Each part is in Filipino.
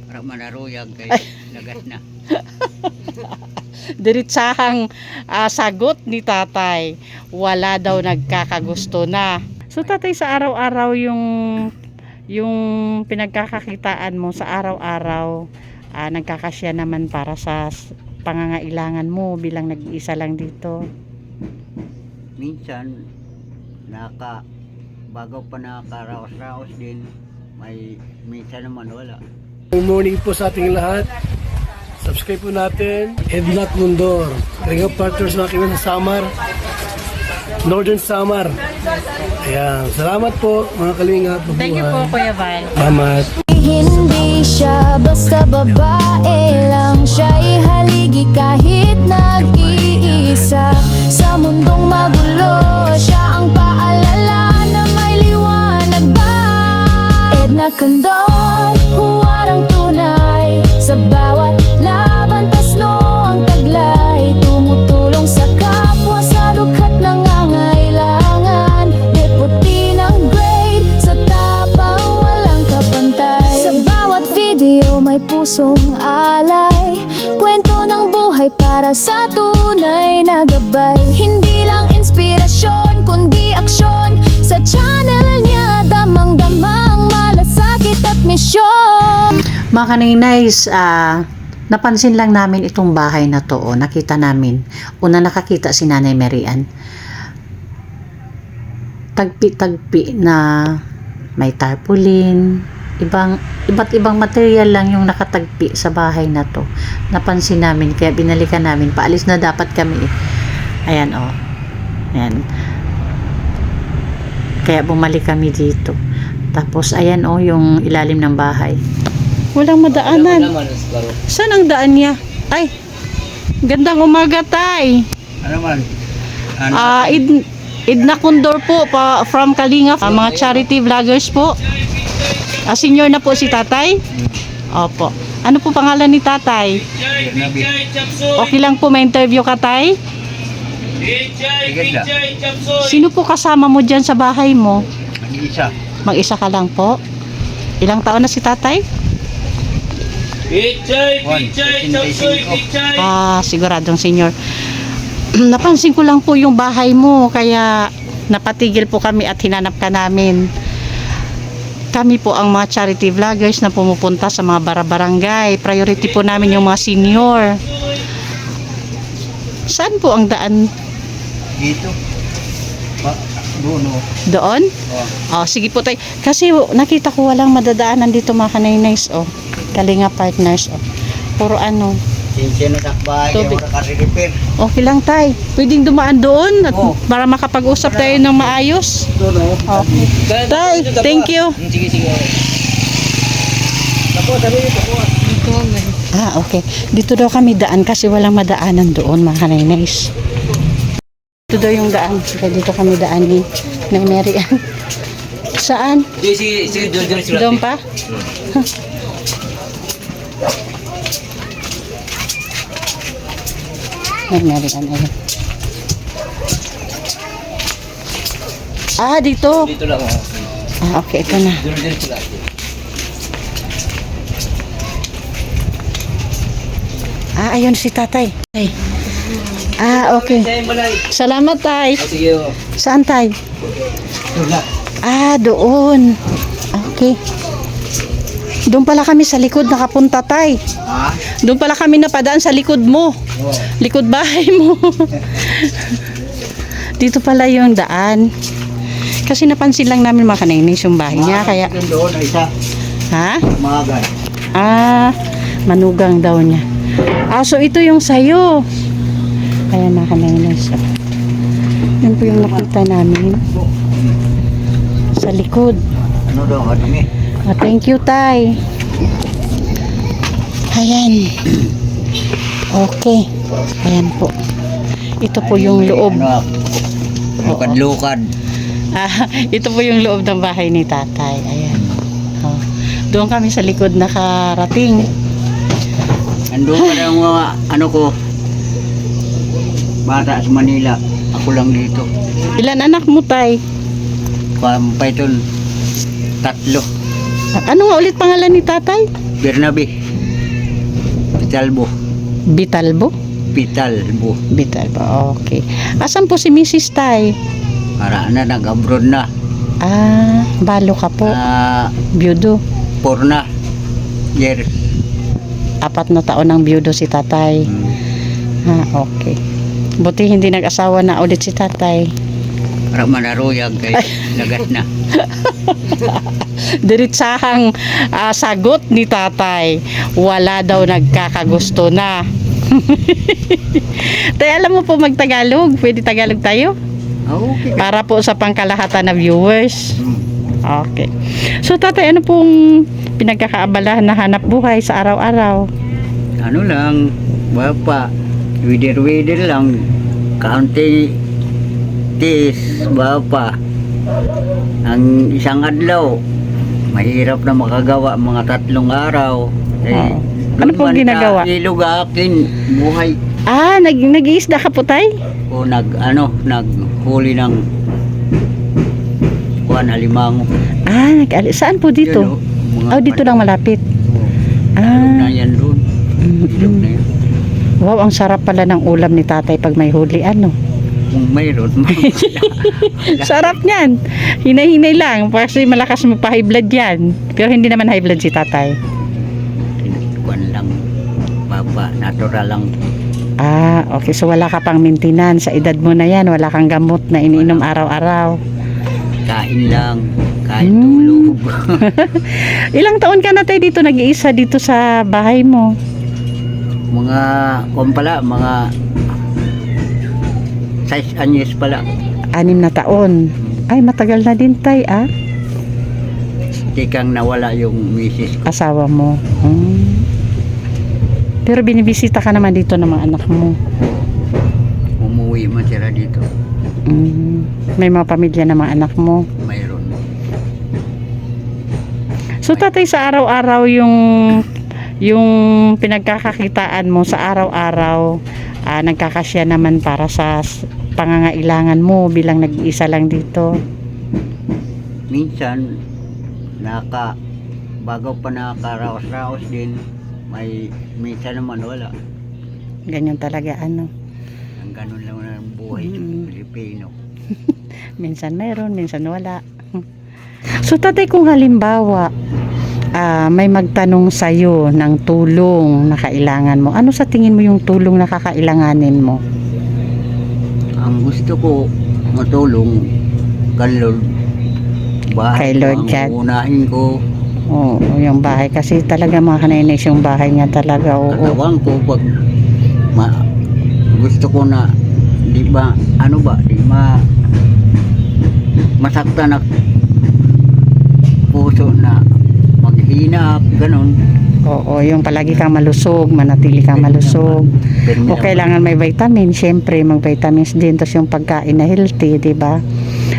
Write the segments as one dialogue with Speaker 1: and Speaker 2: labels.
Speaker 1: Para manaruyag kay lagas na.
Speaker 2: Diritsahang sagot ni tatay. Wala daw nagkakagusto na. So tatay, sa araw-araw yung pinagkakakitaan mo sa araw-araw, nagkakasya naman para sa pangangailangan mo bilang nag-iisa lang dito.
Speaker 1: Minsan bago pa nakaraos-raos din, minsan naman wala.
Speaker 3: Good morning po sa ating lahat. Subscribe po natin. Ednat Mundor. Kalinga Partners na kami sa Samar. Northern Samar. Ayan. Salamat po mga kalinga.
Speaker 2: Thank you po, Kuya Val.
Speaker 3: Salamat.
Speaker 4: Hindi siya basta babae lang, siya'y haligi kahit nag-iisa. Sa mundong magulo, siya ang paalala na may liwanag ba. Edna Condor, huwarang tunay. Sa bawat laban, tasno ang taglay. Tumutulong sa kapwa sa dukhat nangangailangan. Deputy ng grade, sa tapang walang kapantay. Sa bawat video may pusong alay. Kwento ng buhay para sa tunay na gabay. Hindi lang inspirasyon, kundi aksyon. Sa channel niya, damang-damang malasakit at misyon.
Speaker 2: Mga kaninays, napansin lang namin itong bahay na to. Nakita namin. Una nakakita si Nanay Marian. Tagpi-tagpi na may tarpaulin. Iba't ibang material lang yung nakatagpi sa bahay na to. Napansin namin, kaya binalikan namin. Paalis na dapat kami. Ayan o. Ayan. Kaya bumalik kami dito. Tapos ayan o yung ilalim ng bahay. Walang madaanan. Saan ang daan niya? Ay, gandang umaga, tay.
Speaker 1: Ano man?
Speaker 2: Edna Condor po, from Kalinga. Mga charity vloggers po. Senior na po si tatay. Opo. Ano po pangalan ni tatay? Okay lang po ma-interview ka, tay? Sino po kasama mo dyan sa bahay mo?
Speaker 1: Mag-isa.
Speaker 2: Mag-isa ka lang po? Ilang taon na si tatay? Siguradong senior. Napansin ko lang po yung bahay mo, kaya napatigil po kami at hinanap ka namin. Kami po ang mga charity vloggers na pumupunta sa mga barangay. Priority po namin yung mga senior. Saan po ang daan?
Speaker 1: Dito. Doon o.
Speaker 2: Doon? Sige po tayo. Kasi nakita ko walang madadaanan dito mga kaninays. Kalinga Partners. Puro ano.
Speaker 1: Sinsya na takbahay.
Speaker 2: Tubig.
Speaker 1: Yung naka-repair.
Speaker 2: Okay lang tay. Pwedeng dumaan doon at para makapag-usap tayo ng maayos.
Speaker 1: Doon o.
Speaker 2: Okay. Tay, thank you.
Speaker 1: Sige, sige. Tapos, sabi nito po.
Speaker 2: Okay. Dito daw kami daan kasi walang madaanan doon mga kaninays. Ito daw yung daan. Kaya dito kami daan ni Marian. Saan? Doon pa? Marian, ayun. Dito.
Speaker 1: Dito lang o.
Speaker 2: Okay, ito na.
Speaker 1: Diretso lang.
Speaker 2: Ayun si tatay. Ay. Okay. Salamat, tay.
Speaker 1: Sige o.
Speaker 2: Saan, tay?
Speaker 1: Doon lang.
Speaker 2: Doon. Okay. Doon pala kami sa likod nakapunta, tay. Doon pala kami napadaan sa likod mo. Likod bahay mo. Dito pala yung daan. Kasi napansin lang namin mga kanainis yung bahay niya. Kaya...
Speaker 1: Doon na isa.
Speaker 2: Ha?
Speaker 1: Magan.
Speaker 2: Manugang daw niya. So ito yung sayo. Ayan mga kanainis. Yan po yung nakita namin. Sa likod.
Speaker 1: Ano daw? Ano
Speaker 2: Thank you, tay. Ayan. Okay. Ayan po. Ito po yung loob.
Speaker 1: Lukad-lukad.
Speaker 2: Ito po yung loob ng bahay ni tatay. Ayan. Doon kami sa likod nakarating.
Speaker 1: Andun pa yung mga ano ko. Bata sa Manila. Ako lang dito.
Speaker 2: Ilan anak mo, tay?
Speaker 1: Pampay 3.
Speaker 2: Ano nga ulit pangalan ni tatay?
Speaker 1: Bernabe. Pitalbo.
Speaker 2: Bitalbo?
Speaker 1: Pitalbo.
Speaker 2: Bitalbo, okay. Asan po si Mrs. Tay?
Speaker 1: Para na, nag-abroad na.
Speaker 2: Ah, balo ka po. Byudo.
Speaker 1: 4 na. Years.
Speaker 2: 4 na taon ng byudo si tatay. Okay. Buti hindi nag-asawa na ulit si tatay.
Speaker 1: Para manaruyag kay lagas na.
Speaker 2: Diritsahang sagot ni tatay. Wala daw nagkakagusto na. Tay, alam mo po mag-Tagalog? Pwede Tagalog tayo?
Speaker 1: Okay.
Speaker 2: Para po sa pangkalahatan na viewers. Okay. So tatay, ano pong pinagkakaabalahan na hanap buhay sa araw-araw?
Speaker 1: Ano lang, bapa, wider-wider lang, kaunti tis, bapa. Ang isang adlaw, mahirap na makagawa mga 3 araw.
Speaker 2: Ano pong ginagawa?
Speaker 1: Ilog akin, buhay.
Speaker 2: Nag-iisda ka po tay?
Speaker 1: O naghuli ng alimango.
Speaker 2: Saan po dito?
Speaker 1: Yun,
Speaker 2: Dito lang malapit.
Speaker 1: Ilog na yan doon. Ilog na yan.
Speaker 2: Wow, ang sarap pala ng ulam ni tatay pag may huli, ano?
Speaker 1: Kung mayroon,
Speaker 2: Sarap niyan. Hinay-hinay lang. Kasi malakas magpa-high blood yan. Pero hindi naman high blood si tatay.
Speaker 1: Kuwan lang, baba, natural lang.
Speaker 2: Okay. So wala ka pang maintenance. Sa edad mo na yan, wala kang gamot na iniinom araw-araw.
Speaker 1: Kain lang, kain tulog.
Speaker 2: Ilang taon ka na tayo dito nag-iisa dito sa bahay mo?
Speaker 1: Mga, kung pala, mga 6 anyos pala.
Speaker 2: 6 na taon. Ay, matagal na din tay,
Speaker 1: Tikang nawala yung misis ko.
Speaker 2: Asawa mo. Pero binibisita ka naman dito ng mga anak mo.
Speaker 1: Umuwi man sila dito.
Speaker 2: May mga pamilya ng mga anak mo.
Speaker 1: Mayroon.
Speaker 2: So tatay, sa araw-araw yung pinagkakakitaan mo sa araw-araw, nagkakasya naman para sa pangangailangan mo bilang nag-iisa lang dito.
Speaker 1: Minsan, bago pa nakaraos-raos din, minsan naman wala.
Speaker 2: Ganyan talaga, ano.
Speaker 1: Ang ganun lang ng buhay ng Pilipino.
Speaker 2: Minsan meron, minsan wala. So tatay, kung halimbawa may magtanong sa'yo ng tulong na kailangan mo, ano sa tingin mo yung tulong na kakailanganin mo?
Speaker 1: Ang gusto ko matulong kay Lord. Bahay
Speaker 2: Kay Lord
Speaker 1: ang
Speaker 2: God.
Speaker 1: unahin ko.
Speaker 2: Oo, yung bahay kasi talaga mga kanainis yung bahay niya talaga. Oo.
Speaker 1: Katawan ko pag gusto ko na di masaktan na puso na maghina, ganun.
Speaker 2: Oo, yung palagi kang malusog, manatili kang malusog. O kailangan may vitamin, syempre mag-vitamins din, tapos yung pagkain na healthy, di ba?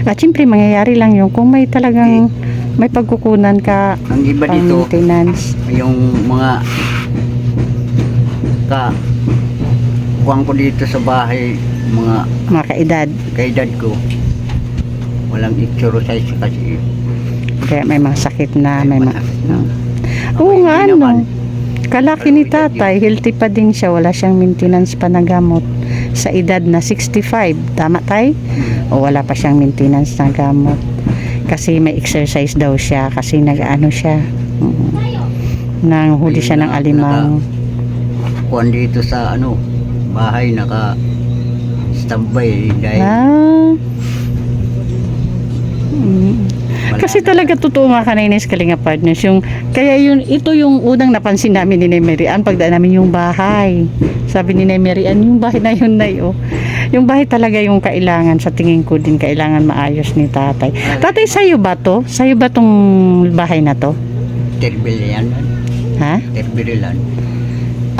Speaker 2: At syempre mangyayari lang yung kung may talagang may pagkukunan ka
Speaker 1: Ang iba
Speaker 2: pang
Speaker 1: dito,
Speaker 2: maintenance.
Speaker 1: yung mga kuwang ko dito sa bahay,
Speaker 2: Mga kaedad.
Speaker 1: kaedad ko, walang exercise kasi.
Speaker 2: Kaya may mga sakit na, may mga...
Speaker 1: Ako
Speaker 2: Oo nga,
Speaker 1: hindi naman.
Speaker 2: Kalaki ni tatay, healthy pa din siya, wala siyang maintenance pa na gamot. Sa edad na 65, tama tay? O wala pa siyang maintenance na gamot. Kasi may exercise daw siya, kasi nag-ano siya. Nanghuli siya ng alimang.
Speaker 1: Kuwan dito sa bahay, naka-standby dahil
Speaker 2: Kasi talaga totoo mga kanainis Kalinga Partners ito yung unang napansin namin ni Mary Ann pagdaan namin yung bahay. Sabi ni Mary Ann, yung bahay na yun yung bahay talaga yung kailangan, sa tingin ko din kailangan maayos ni tatay. Tatay, sa'yo ba to? Sa'yo ba tong bahay na to?
Speaker 1: Terbilian.
Speaker 2: Ha?
Speaker 1: Terbilian.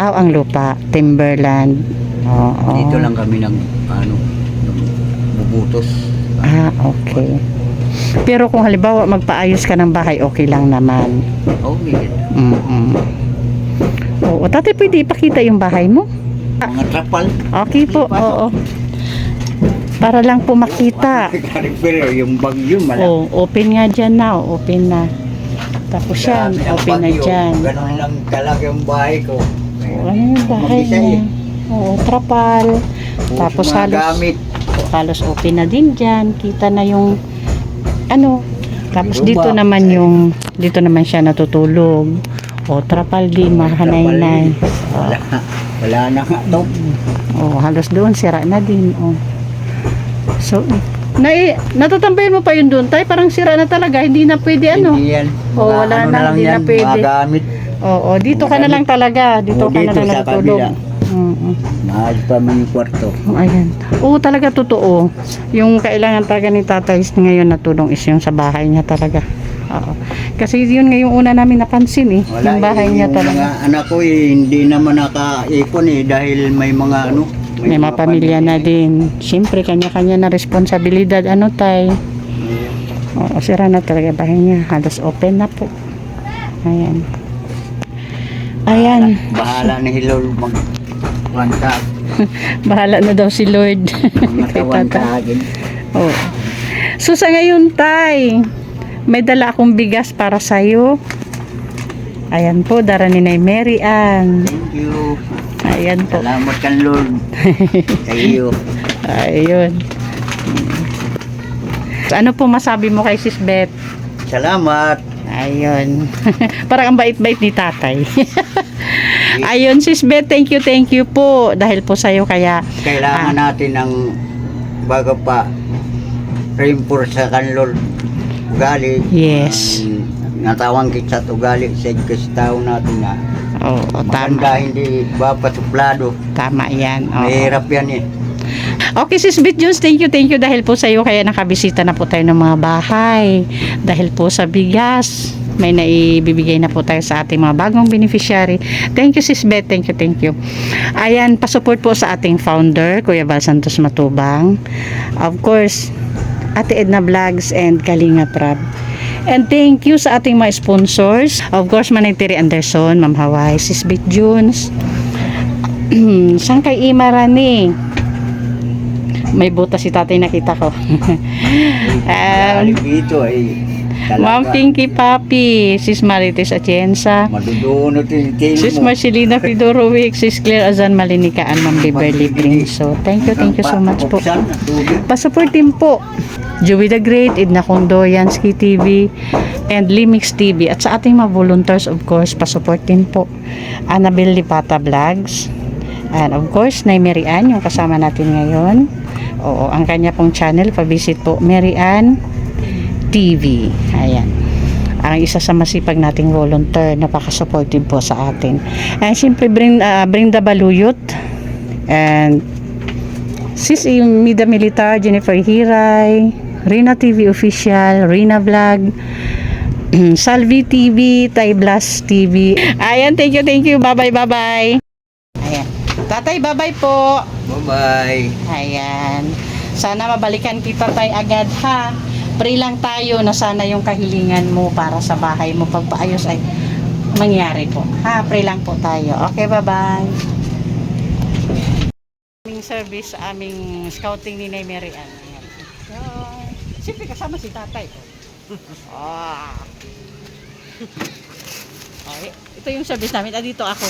Speaker 2: Ang lupa, Timberland. Oo.
Speaker 1: Dito lang kami bubutos.
Speaker 2: Okay. Pero kung halimbawa magpaayos ka ng bahay, okay lang naman.
Speaker 1: Okay.
Speaker 2: Oo, tatay, pwede ipakita yung bahay mo?
Speaker 1: Mga trapal.
Speaker 2: Okay po, oo. Para lang po makita.
Speaker 1: Pero yung bagyo malaki.
Speaker 2: Open nga dyan na, open na. Tapos yan,
Speaker 1: Dami ng
Speaker 2: open na
Speaker 1: bagyo.
Speaker 2: dyan.
Speaker 1: Ganun lang talaga yung bahay ko.
Speaker 2: Ano yung bahay
Speaker 1: Mag-isa
Speaker 2: niya?
Speaker 1: eh.
Speaker 2: Oo, trapal. Tapos
Speaker 1: Mga
Speaker 2: halos,
Speaker 1: gamit.
Speaker 2: halos open na din dyan. Kita na yung ano. Tapos
Speaker 1: Yung
Speaker 2: dito
Speaker 1: ba?
Speaker 2: dito naman siya natutulog. O, trapal din, mahanay-nay.
Speaker 1: Wala na nga to.
Speaker 2: O, halos doon, sira na din. O. So, natatambayan mo pa yun doon, tay? Parang sira na talaga, hindi na pwede ano.
Speaker 1: Hindi yan.
Speaker 2: Oh, wala
Speaker 1: ano
Speaker 2: na,
Speaker 1: lang
Speaker 2: hindi na
Speaker 1: yan,
Speaker 2: pwede.
Speaker 1: Mga gamit.
Speaker 2: Oo, dito ka na lang talaga. Dito
Speaker 1: Oo,
Speaker 2: ka na
Speaker 1: dito
Speaker 2: lang
Speaker 1: sa
Speaker 2: natutulog.
Speaker 1: kabila. Mahal pa man yung kwarto.
Speaker 2: Ayan. Oo, talaga totoo. Yung kailangan talaga ni tatay ngayon na tulong is yung sa bahay niya talaga. Oo. Kasi yun nga yung una namin napansin eh.
Speaker 1: Wala
Speaker 2: yung bahay
Speaker 1: eh,
Speaker 2: niya
Speaker 1: yung
Speaker 2: talaga.
Speaker 1: mga anak ko eh, hindi naman nakaipon eh dahil may mga ano.
Speaker 2: May mga pamilya na din. Siyempre, kanya-kanya na responsibilidad. Ano tay? Oo, sira na talaga bahay niya. Halos open na po. Ayan. Ayan.
Speaker 1: Bahala ni Hilol mag-wanta.
Speaker 2: Bahala na daw si Lord. Kay
Speaker 1: Matawanta
Speaker 2: tatay.
Speaker 1: agad.
Speaker 2: Oh. So sa ngayon tay, may dala akong bigas para sa'yo. Ayan po, dara ni Nay Mary Ann.
Speaker 1: Thank you.
Speaker 2: Ayan po.
Speaker 1: Salamat kan Lord. Sa iyo.
Speaker 2: Ayun. Ano po masabi mo kay Sis Beth?
Speaker 1: Salamat.
Speaker 2: Ayun. Parang ang bait-bait ni tatay. Ayun, Sis Beth, thank you po. Dahil po sa'yo kaya
Speaker 1: Kailangan natin ng bago pa reinforce sa kan Lord. Ugali.
Speaker 2: Yes.
Speaker 1: Natawang kita at ugali sa tao natin na
Speaker 2: Oo,
Speaker 1: maganda,
Speaker 2: tama.
Speaker 1: hindi ba pasuplado.
Speaker 2: Tama yan. Oo.
Speaker 1: Mahirap yan eh.
Speaker 2: Okay, Sis Beth Jones, thank you dahil po sa iyo kaya nakabisita na po tayo ng mga bahay. Dahil po sa bigas, may naibibigay na po tayo sa ating mga bagong beneficiary. Thank you, Sis Beth. Thank you. Ayan, pasupport po sa ating founder, Kuya Val Santos Matubang. Of course, Ate Edna Vlogs and Kalinga Prab. And thank you sa ating mga sponsors. Of course, Manay Terry Anderson, Ma'am Hawaii, Sis Beth Jones, Sangkay Imarani. May butas si tatay nakita ko.
Speaker 1: Ugali dito ay
Speaker 2: Ma'am Pinky Papi, Sis Marites Atienza,
Speaker 1: madudunot yung tail
Speaker 2: Sis
Speaker 1: mo.
Speaker 2: Marcelina Fidorovic, Sis Claire Azan Malinikaan, Ma'am Beverly Bringso. Thank you so much po.
Speaker 1: Buksan, tubig.
Speaker 2: Pasupport din po Joey the Great, Edna Condo, Yansky TV, and Limix TV. At sa ating mga volunteers, of course, pasupport din po Annabel Lipata Vlogs. And of course, Nay Mary Ann, yung kasama natin ngayon. Oo, ang kanya pong channel, pavisit po, Mary Ann TV. Ayan. Ang isa sa masipag nating volunteer, napaka-supportive po sa atin. And siyempre, Brinda Baluyot, and Sis Mida Militar, Jennifer Hiray, Rina TV Official, Rina Vlog, Salvi TV, Tay Blas TV. Ayan, thank you. Bye-bye. Ayan. Tatay, bye-bye po.
Speaker 1: Bye-bye.
Speaker 2: Ayan. Sana mabalikan kita tay agad ha. Pray lang tayo na sana yung kahilingan mo para sa bahay mo pagpaayos ay mangyari po. Ha, pray lang po tayo. Okay, bye-bye. Aming service sa aming scouting ni Nay Mary Ann. Ayan. Siyempre kasama si tatay. Okay. Ito yung service namin. Dito ako.